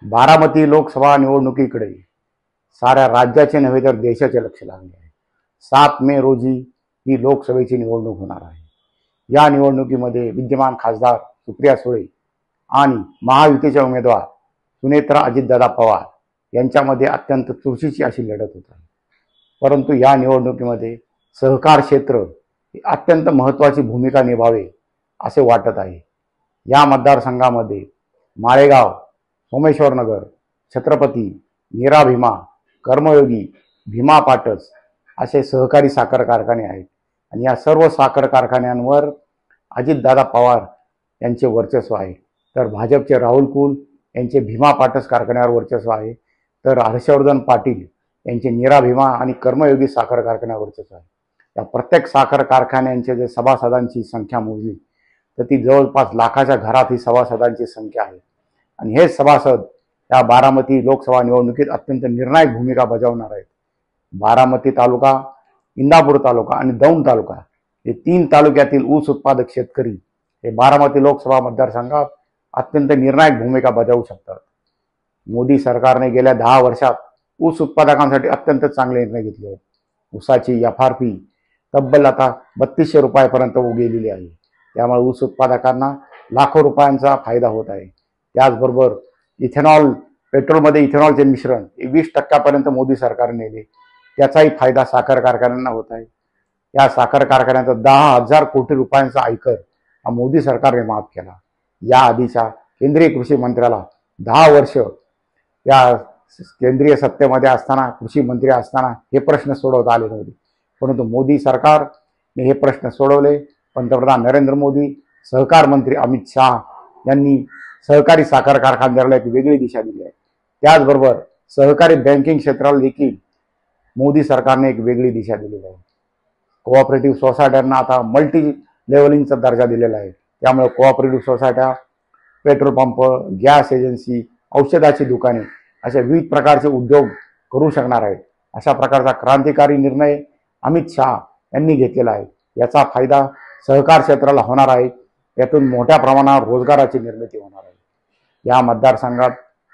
बारामती लोकसभा निवडणुकीकडे साऱ्या राज्याचे नव्हे तर देशाचे लक्ष लागले आहे। 7 मे रोजी ही लोकसभेची निवडणूक होणार आहे। या निवडणुकीमध्ये विद्यमान खासदार सुप्रिया सुळे आणि महायुतीचे उमेदवार सुनेत्रा अजितदादा पवार यांच्यामध्ये अत्यंत चुरशीची अशी लढत होत आहे। परंतु या निवडणुकीमध्ये सहकार क्षेत्र अत्यंत महत्त्वाची भूमिका निभावे असे वाटत आहे। या मतदारसंघामध्ये माळेगाव, सोमेश्वरनगर, छत्रपती, नीरा भीमा, कर्मयोगी, भीमा पाटस असे सहकारी साखर कारखाने आहेत आणि या सर्व साखर कारखान्यांवर अजितदादा पवार यांचे वर्चस्व आहे। तर भाजपचे राहुल कुल यांचे भीमा पाटस कारखान्यावर वर्चस्व आहे, तर हर्षवर्धन पाटील यांचे नीरा भीमा आणि कर्मयोगी साखर कारखान्यावर वर्चस्व आहे। या प्रत्येक साखर कारखान्यांचे जे सभासदांची संख्या मोजली तर ती जवळपास लाखाच्या घरात ही सभासदांची संख्या आहे आणि हे सभासद या बारामती लोकसभा निवडणुकीत अत्यंत निर्णायक भूमिका बजावणार आहेत। बारामती तालुका, इंदापूर तालुका आणि दौंड तालुका हे 3 तालुक्यातील ऊस उत्पादक शेतकरी हे बारामती लोकसभा मतदारसंघात अत्यंत निर्णायक भूमिका बजावू शकतात। मोदी सरकारने गेल्या 10 वर्षात ऊस उत्पादकांसाठी अत्यंत चांगले निर्णय घेतले आहेत। ऊसाची FRP तब्बल आता 3200 रुपयापर्यंत गेलेली आहे। त्यामुळे ऊस उत्पादकांना लाखो रुपयांचा फायदा होत आहे। त्याचबरोबर इथेनॉल, पेट्रोलमध्ये इथेनॉलचे मिश्रण 20% मोदी सरकारने नेले, त्याचाही फायदा साखर कारखान्यांना होत आहे। या साखर कारखान्याचा 10,000 कोटी रुपयांचा आयकर हा मोदी सरकारने माफ केला। या आधीच्या केंद्रीय कृषी मंत्र्याला 10 वर्ष या केंद्रीय सत्तेमध्ये असताना, कृषी मंत्री असताना हे प्रश्न सोडवता आले नव्हते, परंतु मोदी सरकारने हे प्रश्न सोडवले। पंतप्रधान नरेंद्र मोदी, सहकार मंत्री अमित शाह यांनी सहकारी साखर कारखानदाराला एक वेगळी दिशा दिली आहे। त्याचबरोबर सहकारी बँकिंग क्षेत्राला देखील मोदी सरकारने एक वेगळी दिशा दिलेली आहे। कोऑपरेटिव्ह सोसायट्यांना आता मल्टी लेव्हलिंगचा दर्जा दिलेला आहे। त्यामुळे कोऑपरेटिव्ह सोसायट्या, पेट्रोल पंप, गॅस एजन्सी, औषधाची दुकाने अशा विविध प्रकारचे उद्योग करू शकणार आहेत। अशा प्रकारचा क्रांतिकारी निर्णय अमित शाह यांनी घेतलेला आहे। याचा फायदा सहकार क्षेत्राला होणार आहे। यातून मोठ्या प्रमाणावर रोजगाराची निर्मिती होणार आहे। या मतदारसंघात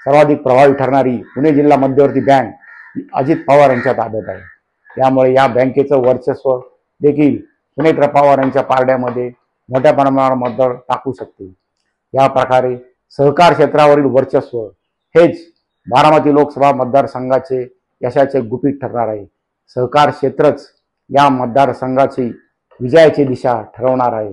सर्वाधिक प्रभावी ठरणारी पुणे जिल्हा मध्यवर्ती बँक अजित पवार यांच्या ताब्यात आहे। त्यामुळे या बँकेचं वर्चस्व देखील सुनेत्रा पवार यांच्या पारड्यामध्ये मोठ्या प्रमाणावर मतदार टाकू शकते। या प्रकारे सहकार क्षेत्रावरील वर्चस्व हेच बारामती लोकसभा मतदारसंघाचे यशाचे गुपित ठरणार आहे। सहकार क्षेत्रच या मतदारसंघाची विजयाची दिशा ठरवणार आहे।